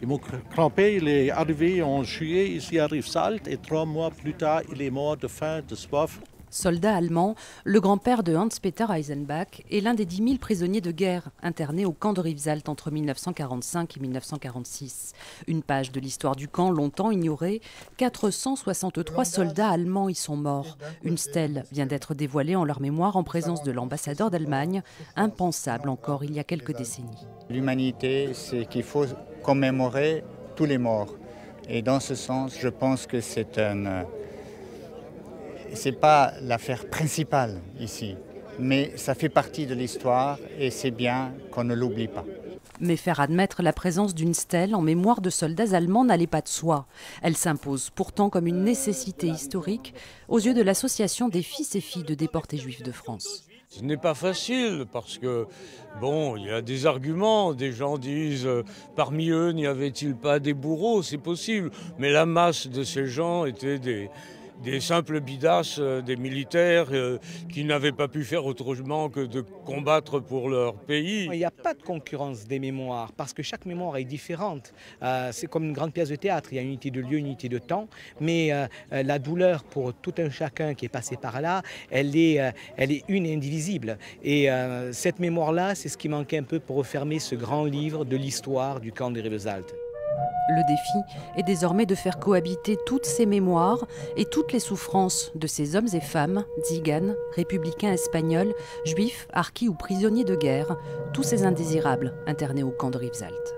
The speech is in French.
Et mon grand-père, il est arrivé en juillet ici à Rivesaltes et 3 mois plus tard, il est mort de faim, de soif. Soldat allemand, le grand-père de Hans-Peter Eisenbach est l'un des 10 000 prisonniers de guerre internés au camp de Rivesaltes entre 1945 et 1946. Une page de l'histoire du camp longtemps ignorée. 463 soldats allemands y sont morts. Une stèle vient d'être dévoilée en leur mémoire en présence de l'ambassadeur d'Allemagne, impensable encore il y a quelques décennies. L'humanité, c'est qu'il faut commémorer tous les morts. Et dans ce sens, je pense que c'est pas l'affaire principale ici, mais ça fait partie de l'histoire et c'est bien qu'on ne l'oublie pas. Mais faire admettre la présence d'une stèle en mémoire de soldats allemands n'allait pas de soi. Elle s'impose pourtant comme une nécessité historique aux yeux de l'association des fils et filles de déportés juifs de France. Ce n'est pas facile parce que, bon, il y a des arguments. Des gens disent, parmi eux, n'y avait-il pas des bourreaux? C'est possible. Mais la masse de ces gens étaient des simples bidasses, des militaires qui n'avaient pas pu faire autrement que de combattre pour leur pays. Il n'y a pas de concurrence des mémoires parce que chaque mémoire est différente. C'est comme une grande pièce de théâtre, il y a une unité de lieu, une unité de temps, mais la douleur pour tout un chacun qui est passé par là, elle est une et indivisible. Et cette mémoire-là, c'est ce qui manquait un peu pour refermer ce grand livre de l'histoire du camp de Rivesaltes. Le défi est désormais de faire cohabiter toutes ces mémoires et toutes les souffrances de ces hommes et femmes, tziganes, républicains espagnols, juifs, harkis ou prisonniers de guerre, tous ces indésirables internés au camp de Rivesaltes.